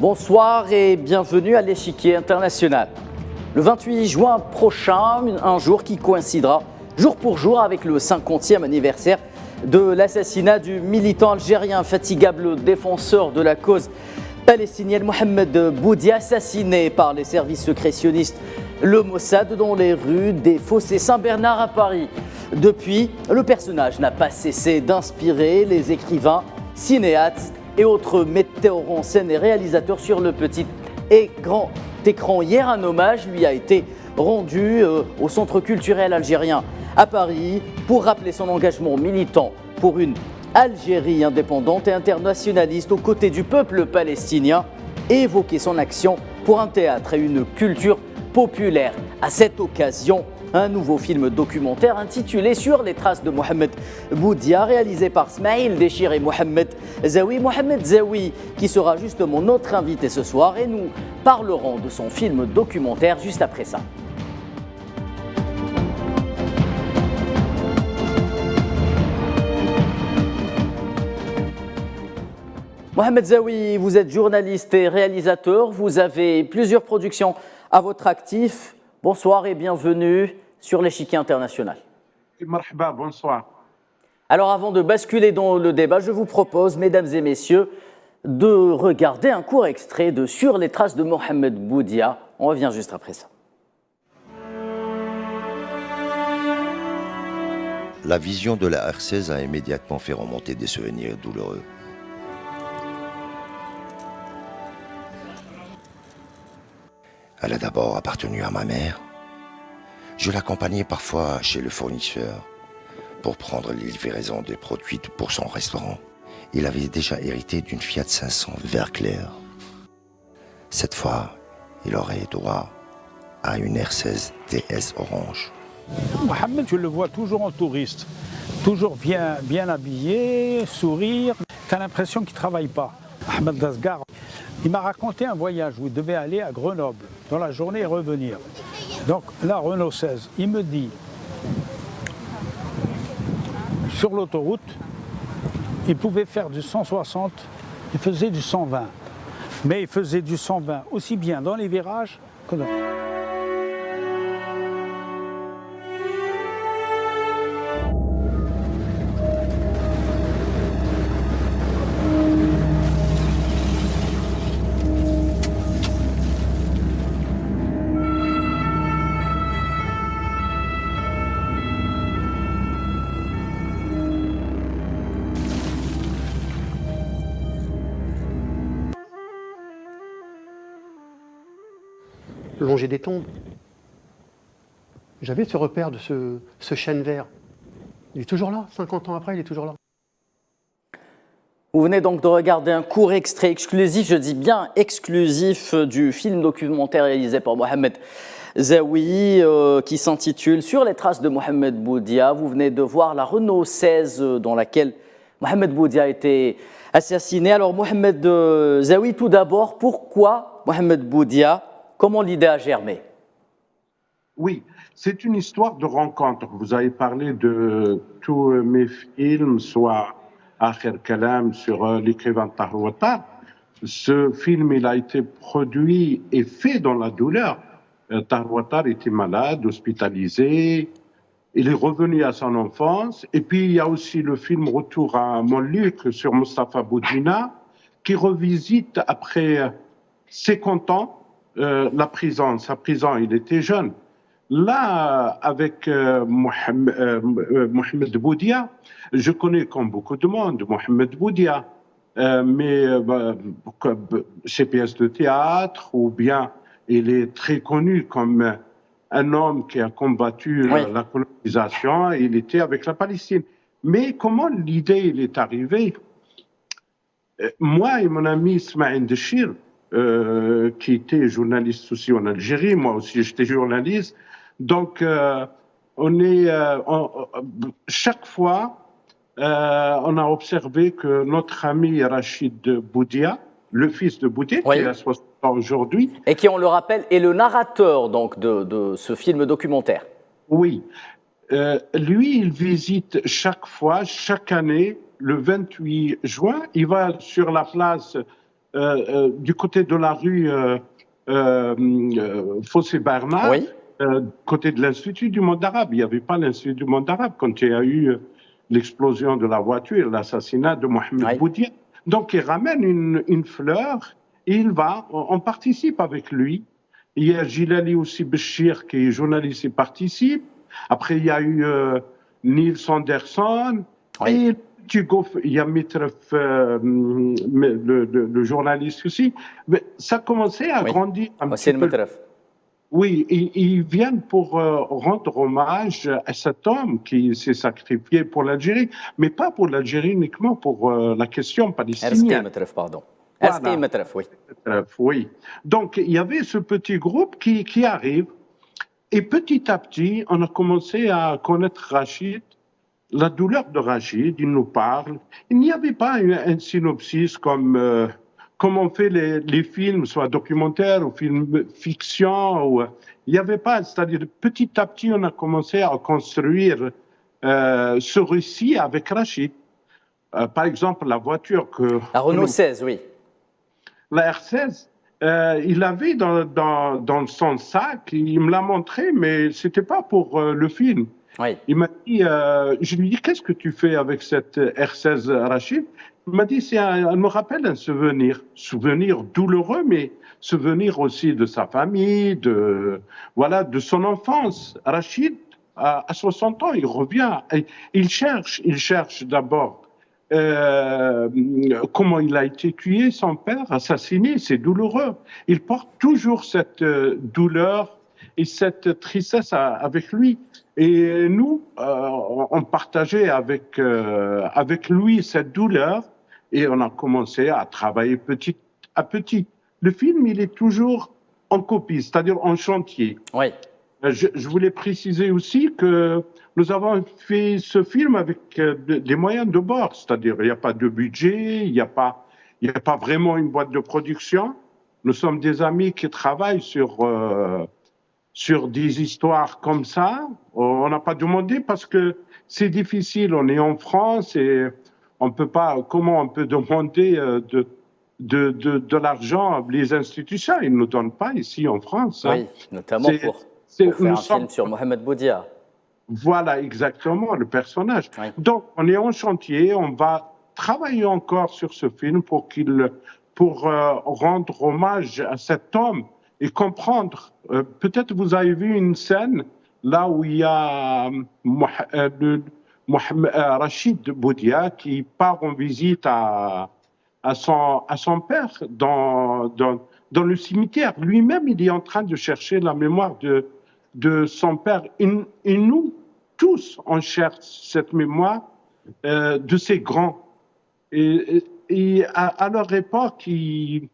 Bonsoir et bienvenue à l'échiquier international. Le 28 juin prochain, un jour qui coïncidera jour pour jour avec le 50e anniversaire de l'assassinat du militant algérien infatigable défenseur de la cause palestinienne Mohamed Boudia, assassiné par les services sécrétionnistes le Mossad dans les rues des Fossés Saint-Bernard à Paris. Depuis, le personnage n'a pas cessé d'inspirer les écrivains, cinéastes et autres metteurs en scène et réalisateurs sur le petit et grand écran. Hier, un hommage lui a été rendu au Centre culturel algérien à Paris pour rappeler son engagement militant pour une Algérie indépendante et internationaliste aux côtés du peuple palestinien et évoquer son action pour un théâtre et une culture populaire. À cette occasion, un nouveau film documentaire intitulé Sur les traces de Mohamed Boudia, réalisé par Smaïl Déchir et Mohamed Zaoui. Mohamed Zaoui qui sera justement notre invité ce soir et nous parlerons de son film documentaire juste après ça. Mohamed Zaoui, vous êtes journaliste et réalisateur, vous avez plusieurs productions à votre actif. Bonsoir et bienvenue sur l'échiquier international. Marhaba, bonsoir. Alors avant de basculer dans le débat, je vous propose, mesdames et messieurs, de regarder un court extrait de Sur les traces de Mohamed Boudia. On revient juste après ça. La vision de la R16 a immédiatement fait remonter des souvenirs douloureux. Elle a d'abord appartenu à ma mère. Je l'accompagnais parfois chez le fournisseur pour prendre les livraisons des produits pour son restaurant. Il avait déjà hérité d'une Fiat 500 vert clair. Cette fois, il aurait droit à une R16 TS orange. Mohamed, je le vois toujours en touriste, toujours bien habillé, sourire. Tu as l'impression qu'il ne travaille pas. Ahmed Dasgar, il m'a raconté un voyage où il devait aller à Grenoble dans la journée et revenir. Donc là, Renault 16, il me dit, sur l'autoroute, il pouvait faire du 160, il faisait du 120. Mais il faisait du 120 aussi bien dans les virages que dans... Longer des tombes. J'avais ce repère de ce chêne vert. Il est toujours là, 50 ans après, il est toujours là. Vous venez donc de regarder un court extrait exclusif, je dis bien exclusif, du film documentaire réalisé par Mohamed Zaoui qui s'intitule Sur les traces de Mohamed Boudia. Vous venez de voir la Renault 16 dans laquelle Mohamed Boudia a été assassiné. Alors Mohamed Zaoui, tout d'abord, pourquoi Mohamed Boudia? Comment l'idée a germé? Oui, c'est une histoire de rencontre. Vous avez parlé de tous mes films, soit Akhir Kalam sur l'écrivain Tahar Wattar. Ce film, il a été produit et fait dans la douleur. Tahar Wattar était malade, hospitalisé. Il est revenu à son enfance. Et puis, il y a aussi le film Retour à Montluc sur Moustapha Boudjina, qui revisite après 50 ans la prison. Sa prison, il était jeune. Là, avec Mohamed Boudia, je connais comme beaucoup de monde Mohamed Boudia, mais chez pièces de théâtre, ou bien il est très connu comme un homme qui a combattu la colonisation, il était avec la Palestine. Mais comment l'idée il est arrivée? Moi et mon ami Smaïl Déchir, qui était journaliste aussi en Algérie, moi aussi j'étais journaliste. Donc, chaque fois, on a observé que notre ami Rachid Boudia, le fils de Boudia, qui a 60 ans aujourd'hui, et qui, on le rappelle, est le narrateur donc de ce film documentaire. Oui, lui, il visite chaque année, le 28 juin, il va sur la place du côté de la rue Fossé Bernard, Oui. côté de l'Institut du monde arabe. Il n'y avait pas l'Institut du monde arabe quand il y a eu l'explosion de la voiture, l'assassinat de Mohamed Boudia. Donc, il ramène une fleur et on participe avec lui. Il y a Gilali aussi Béchir, qui est journaliste, il participe. Après, il y a eu Niels Anderson. Et il y a Mitref, le journaliste aussi. Mais ça commençait à grandir un petit peu. Oui, ils viennent pour rendre hommage à cet homme qui s'est sacrifié pour l'Algérie, mais pas pour l'Algérie uniquement, pour la question palestinienne. Mitref, pardon. Voilà. Mitref, oui. Oui. Donc, il y avait ce petit groupe qui arrive, et petit à petit, on a commencé à connaître Rachid, la douleur de Rachid, il nous parle. Il n'y avait pas un synopsis comme on fait les films, soit documentaires ou films fiction. Il n'y avait pas, c'est-à-dire petit à petit, on a commencé à construire ce récit avec Rachid. Par exemple, la voiture que... La Renault 16, oui. La R16, il l'avait dans son sac, il me l'a montré, mais ce n'était pas pour le film. Oui. Il m'a dit, je lui ai dit, qu'est-ce que tu fais avec cette R16 Rachid? Il m'a dit, elle me rappelle un souvenir douloureux, mais souvenir aussi de sa famille, de son enfance. Rachid, à 60 ans, il revient, il cherche d'abord comment il a été tué, son père, assassiné, c'est douloureux. Il porte toujours cette douleur et cette tristesse avec lui. Et nous, on partageait avec lui cette douleur et on a commencé à travailler petit à petit. Le film, il est toujours en copie, c'est-à-dire en chantier. Oui. Je voulais préciser aussi que nous avons fait ce film avec des moyens de bord, c'est-à-dire il n'y a pas de budget, il n'y a pas vraiment une boîte de production. Nous sommes des amis qui travaillent sur des histoires comme ça. On n'a pas demandé parce que c'est difficile. On est en France et on peut pas. Comment on peut demander de l'argent? Les institutions, ils ne nous donnent pas ici en France. Oui, notamment pour faire un film sur Mohamed Boudia. Voilà, exactement, le personnage. Oui. Donc, on est en chantier, on va travailler encore sur ce film pour rendre hommage à cet homme et comprendre. Peut-être vous avez vu une scène là où il y a Rachid Boudia qui part en visite à son père dans le cimetière. Lui-même, il est en train de chercher la mémoire de son père. Et nous, tous, on cherche cette mémoire de ces grands. Et à leur époque, ils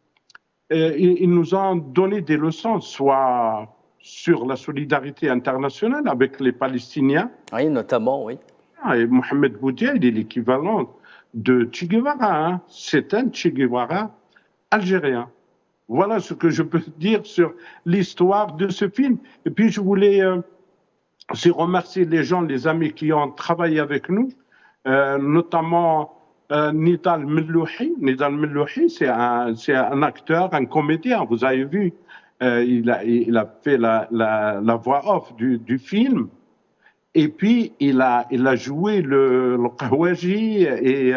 nous ont donné des leçons, soit sur la solidarité internationale avec les Palestiniens. Oui, notamment, oui. Et Mohamed Boudia, il est l'équivalent de Che Guevara. Hein. C'est un Che Guevara algérien. Voilà ce que je peux dire sur l'histoire de ce film. Et puis, je voulais aussi remercier les gens, les amis qui ont travaillé avec nous, notamment Nidal Mellouhi. Nidal Mellouhi, c'est un acteur, un comédien. Vous avez vu, il a fait la voix off du film. Et puis, il a joué le Qawaji et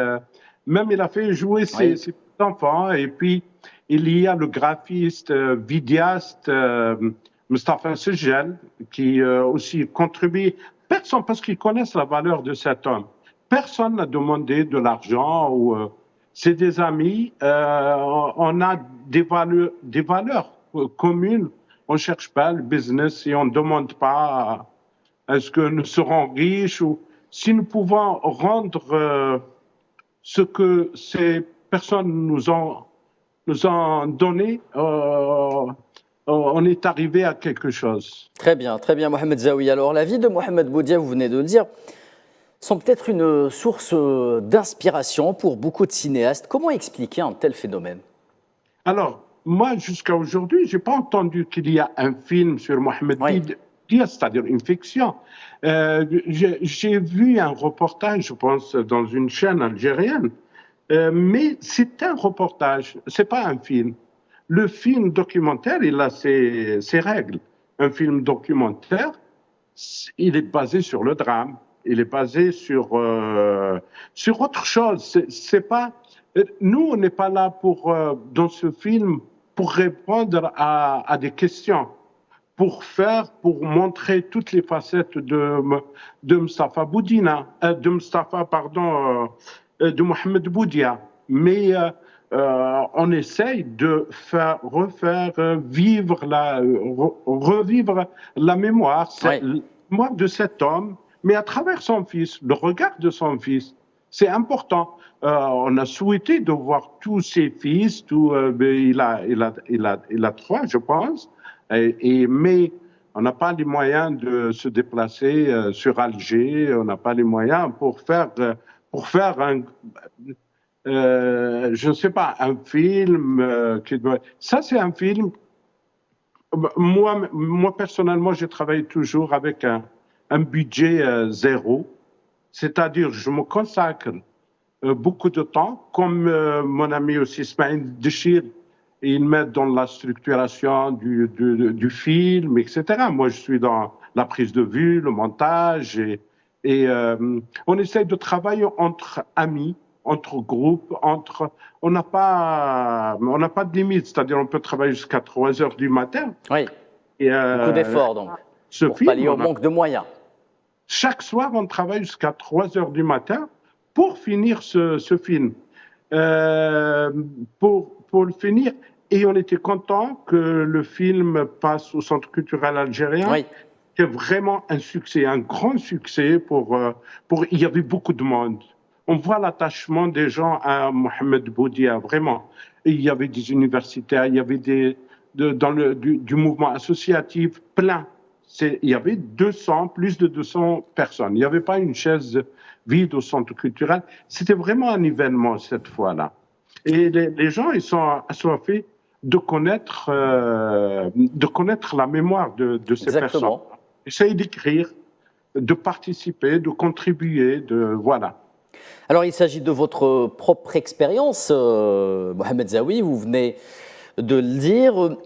même il a fait jouer ses enfants. Et puis, il y a le graphiste, vidéaste Mustafa Sejel qui aussi contribue. Personne, parce qu'ils connaissent la valeur de cet homme. Personne n'a demandé de l'argent. C'est des amis. On a des valeurs communes. On ne cherche pas le business et on ne demande pas est-ce que nous serons riches ou si nous pouvons rendre ce que ces personnes nous ont donné, on est arrivé à quelque chose. Très bien, Mohamed Zaoui. Alors, la vie de Mohamed Boudia, vous venez de le dire, sont peut-être une source d'inspiration pour beaucoup de cinéastes. Comment expliquer un tel phénomène? Alors, moi, jusqu'à aujourd'hui, je n'ai pas entendu qu'il y a un film sur Mohamed Boudia, c'est-à-dire une fiction. J'ai vu un reportage, je pense, dans une chaîne algérienne, Mais c'est un reportage, c'est pas un film. Le film documentaire, il a ses règles. Un film documentaire, il est basé sur le drame, il est basé sur autre chose. C'est pas, nous, on n'est pas là dans ce film pour répondre à des questions, pour montrer toutes les facettes de Mustapha Boudina, de Mohamed Boudia. Mais on essaye de revivre la mémoire, Oui. la mémoire de cet homme, mais à travers son fils, le regard de son fils. C'est important. On a souhaité de voir tous ses fils, il a trois, je pense, mais on n'a pas les moyens de se déplacer sur Alger, on n'a pas les moyens pour faire je ne sais pas, un film Ça, c'est un film. Moi personnellement, j'ai travaillé toujours avec un budget zéro, c'est-à-dire je me consacre beaucoup de temps, comme mon ami aussi Ismaël Dechir, il m'aide dans la structuration du film, etc. Moi, je suis dans la prise de vue, le montage, et on essaye de travailler entre amis, entre groupes, on n'a pas de limite, c'est-à-dire on peut travailler jusqu'à 3 heures du matin. Oui, et, beaucoup d'efforts donc, pour pallier au manque de moyens. Chaque soir, on travaille jusqu'à 3 heures du matin pour finir ce film. Pour le finir, et on était content que le film passe au Centre culturel algérien. Oui. C'est vraiment un succès, un grand succès. Il y avait beaucoup de monde. On voit l'attachement des gens à Mohamed Boudia, vraiment. Et il y avait des universitaires, il y avait du mouvement associatif plein. Il y avait plus de 200 personnes. Il n'y avait pas une chaise vide au centre culturel. C'était vraiment un événement cette fois-là. Et les gens, ils sont assoiffés de connaître la mémoire de ces personnes. Essayez d'écrire, de participer, de contribuer, voilà. Alors, il s'agit de votre propre expérience, Mohamed Zawi, vous venez de le dire.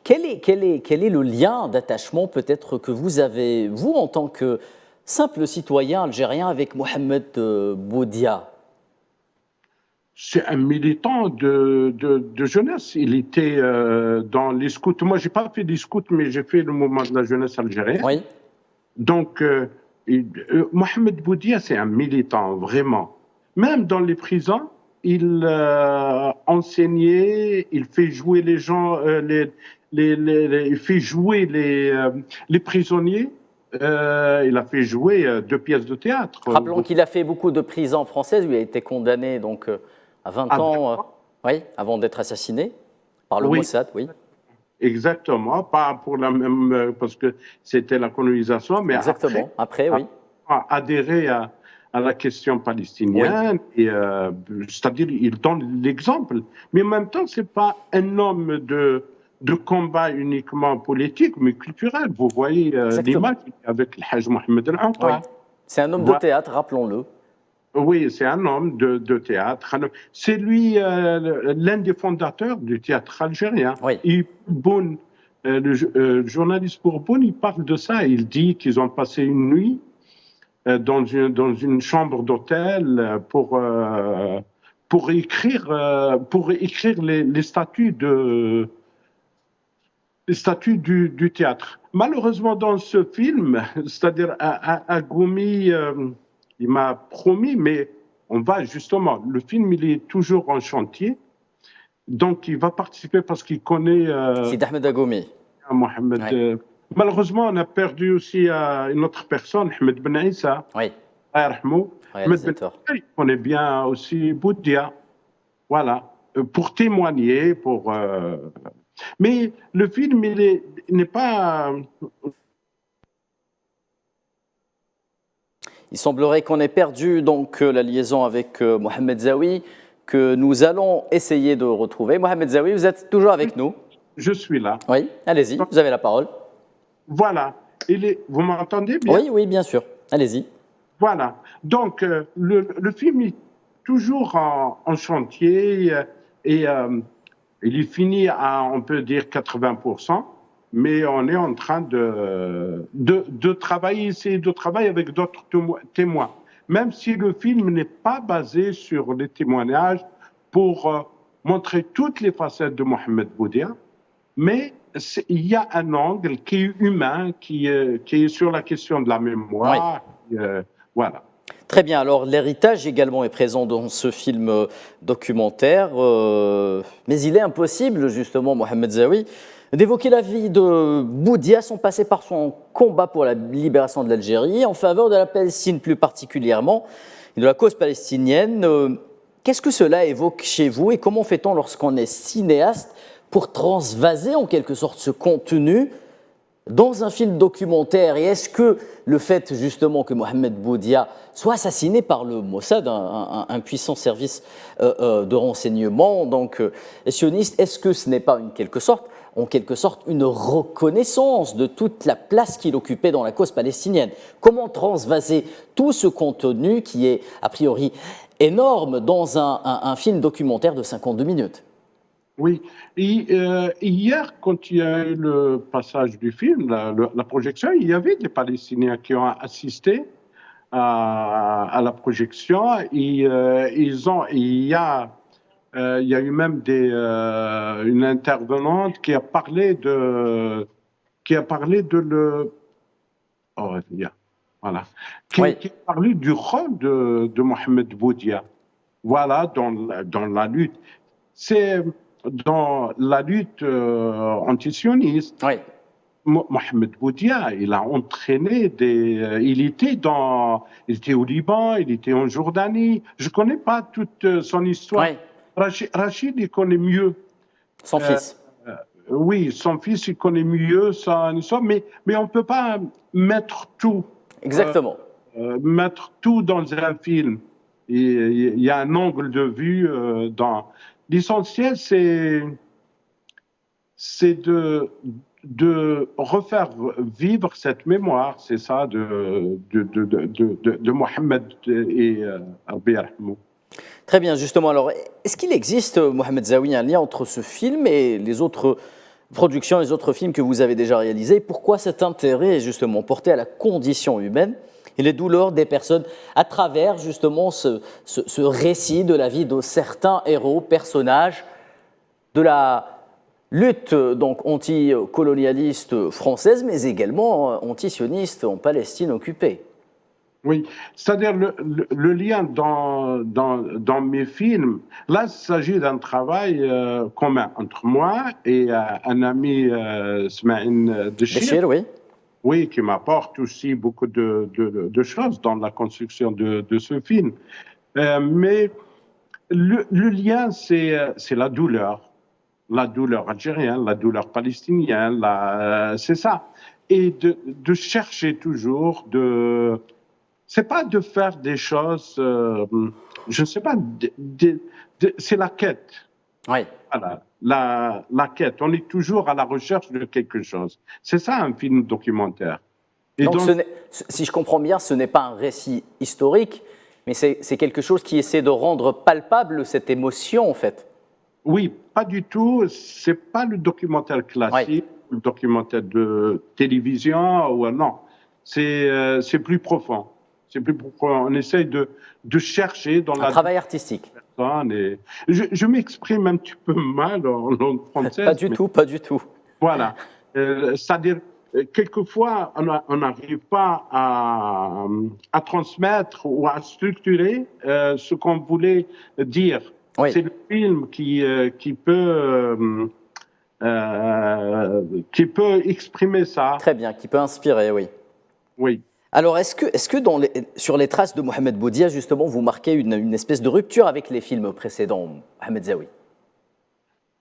Quel est le lien d'attachement peut-être que vous avez, vous, en tant que simple citoyen algérien, avec Mohamed Boudia? C'est un militant de jeunesse. Il était dans les scouts. Moi, je n'ai pas fait des scouts, mais j'ai fait le mouvement de la jeunesse algérienne. Oui. Donc, Mohamed Boudia, c'est un militant, vraiment. Même dans les prisons, il enseignait, il fait jouer les gens, il fait jouer les prisonniers. Il a fait jouer 2 pièces de théâtre. Rappelons qu'il a fait beaucoup de prisons françaises, où il a été condamné donc, à 20 ans oui, avant d'être assassiné par le Mossad. Oui. Exactement, pas pour la même, parce que c'était la colonisation, mais exactement. Après oui. Adhérer à la question palestinienne, oui. C'est-à-dire il donne l'exemple, mais en même temps, c'est pas un homme de combat uniquement politique, mais culturel. Vous voyez l'image avec le Hajj Mohamed El-Anta. Oui. C'est un homme de théâtre, rappelons-le. Oui, c'est un homme de théâtre. C'est lui l'un des fondateurs du théâtre algérien. Oui. Boun, le journaliste pour Boun, il parle de ça. Il dit qu'ils ont passé une nuit dans une chambre d'hôtel pour écrire les statuts du théâtre. Malheureusement, dans ce film, c'est-à-dire à Goumi, il m'a promis, mais on va justement, le film, il est toujours en chantier, donc il va participer parce qu'il connaît Sid Ahmed Agoumi. Mohamed. Oui. Malheureusement, on a perdu aussi une autre personne, Ahmed Ben Issa. Oui. Ahmed Ben Issa, il connaît bien aussi Boudia. Voilà, pour témoigner, mais le film, il n'est pas... Il semblerait qu'on ait perdu donc la liaison avec Mohamed Zawi, que nous allons essayer de retrouver. Mohamed Zawi, vous êtes toujours avec nous? Je suis là. Oui, allez-y, vous avez la parole. Voilà. Vous m'entendez bien? Oui, oui, bien sûr. Allez-y. Voilà. Donc, le film est toujours en chantier et il est fini à, on peut dire, 80%, mais on est en train de travailler, essayer de travailler avec d'autres témoins. Même si le film n'est pas basé sur les témoignages pour montrer toutes les facettes de Mohamed Boudia, mais il y a un angle qui est humain, qui est sur la question de la mémoire. Voilà. Très bien, alors l'héritage également est présent dans ce film documentaire, mais il est impossible justement, Mohamed Zawi, d'évoquer la vie de Boudia sans passer par son combat pour la libération de l'Algérie, en faveur de la Palestine plus particulièrement, et de la cause palestinienne. Qu'est-ce que cela évoque chez vous et comment fait-on lorsqu'on est cinéaste pour transvaser en quelque sorte ce contenu dans un film documentaire? Et est-ce que le fait justement que Mohamed Boudia soit assassiné par le Mossad, un puissant service de renseignement donc sioniste, est-ce que ce n'est pas en quelque sorte une reconnaissance de toute la place qu'il occupait dans la cause palestinienne? Comment transvaser tout ce contenu qui est a priori énorme dans un film documentaire de 52 minutes? Oui, et hier, quand il y a eu le passage du film, la projection, il y avait des Palestiniens qui ont assisté à la projection. Et, il y a eu même une intervenante qui a parlé de qui a parlé du rôle de Mohamed Boudia. Voilà, dans la lutte. C'est dans la lutte antisioniste. Oui. Mohamed Boudia, il a entraîné il était au Liban, il était en Jordanie. Je connais pas toute son histoire. Oui. Rachid, il connaît mieux. Son fils. Oui, son fils, il connaît mieux son histoire, mais on peut pas mettre tout. Exactement. Mettre tout dans un film. Il y a un angle de vue dans. L'essentiel, c'est de refaire vivre cette mémoire, c'est ça, de Mohamed et Rabbi yarhamou. Très bien, justement. Alors, est-ce qu'il existe, Mohamed Zawi, un lien entre ce film et les autres productions, les autres films que vous avez déjà réalisés? Pourquoi cet intérêt est justement porté à la condition humaine et les douleurs des personnes à travers justement ce récit de la vie de certains héros, personnages de la lutte donc anticolonialiste française, mais également antisioniste en Palestine occupée? Oui, c'est-à-dire le lien dans mes films, là, il s'agit d'un travail commun entre moi et un ami, Smaïn Dechir. Oui. Oui, qui m'apporte aussi beaucoup de choses dans la construction de ce film. Mais le lien, c'est la douleur algérienne, la douleur palestinienne, c'est ça. Et de chercher toujours c'est pas de faire des choses, je ne sais pas, c'est la quête. Oui. Voilà, la quête. On est toujours à la recherche de quelque chose. C'est ça un film documentaire. Et donc si je comprends bien, ce n'est pas un récit historique, mais c'est quelque chose qui essaie de rendre palpable cette émotion en fait. Oui, pas du tout. C'est pas le documentaire classique, le documentaire de télévision ou non. C'est plus profond. C'est plus profond. On essaye de chercher dans un travail artistique. Et je m'exprime un petit peu mal en langue française. Pas du tout. Voilà. C'est-à-dire, quelquefois, on n'arrive pas à transmettre ou à structurer ce qu'on voulait dire. Oui. C'est le film qui peut exprimer ça. Très bien, qui peut inspirer, oui. Oui. Alors, est-ce que sur les traces de Mohamed Boudia, justement, vous marquez une espèce de rupture avec les films précédents, Mohamed Zawi?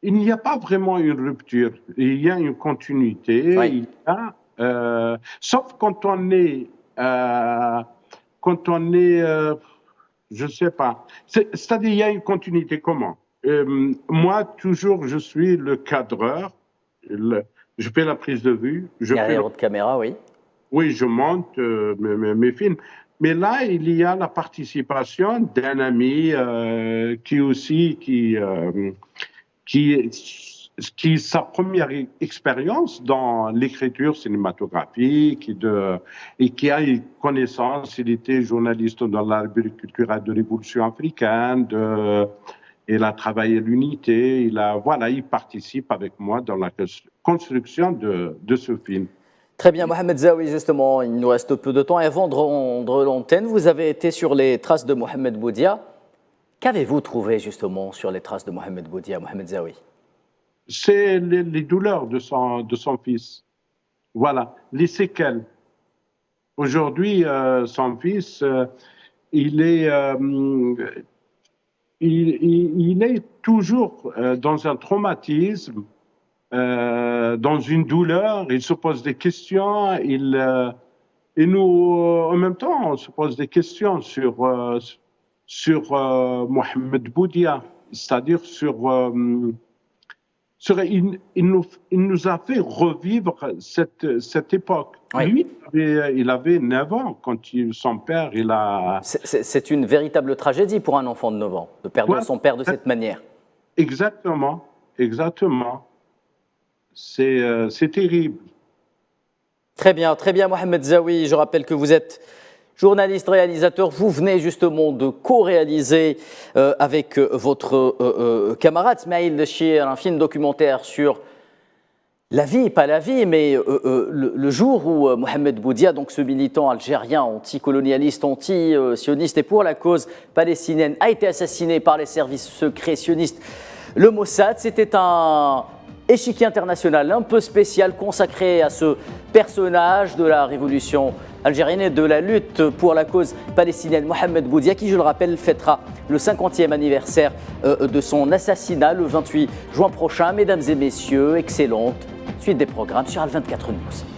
Il n'y a pas vraiment une rupture. Il y a une continuité. Oui. Sauf quand on est, je ne sais pas. C'est-à-dire, il y a une continuité. Comment? Moi, toujours, je suis le cadreur. Je fais la prise de vue. Derrière votre caméra, oui. Oui, je monte mes films. Mais là, il y a la participation d'un ami qui sa première expérience dans l'écriture cinématographique et qui a une connaissance. Il était journaliste dans la rubrique culturelle de Révolution africaine. Il a travaillé l'unité. Il participe avec moi dans la construction de ce film. Très bien, Mohamed Zaoui, justement, il nous reste peu de temps. Et avant de rendre l'antenne, vous avez été sur les traces de Mohamed Boudia. Qu'avez-vous trouvé, justement, sur les traces de Mohamed Boudia, Mohamed Zaoui? C'est les douleurs de son fils. Voilà, les séquelles. Aujourd'hui, son fils, il est toujours dans un traumatisme, dans une douleur. Il se pose des questions. Et nous, en même temps, on se pose des questions sur Mohamed Boudia, c'est-à-dire il nous a fait revivre cette époque. Oui. Lui, il avait 9 ans quand son père, il a... C'est une véritable tragédie pour un enfant de 9 ans, de perdre son père de cette manière. Exactement. C'est terrible. Très bien, Mohamed Zaoui. Je rappelle que vous êtes journaliste, réalisateur. Vous venez justement de co-réaliser avec votre camarade Smaïl Chir un film documentaire sur la vie, pas la vie, mais le jour où Mohamed Boudia, donc ce militant algérien anticolonialiste, anti-sioniste et pour la cause palestinienne, a été assassiné par les services secrets sionistes, le Mossad. C'était un échiquier international un peu spécial consacré à ce personnage de la révolution algérienne et de la lutte pour la cause palestinienne, Mohamed Boudia, qui, je le rappelle, fêtera le 50e anniversaire de son assassinat le 28 juin prochain. Mesdames et messieurs, excellente suite des programmes sur Al 24 News.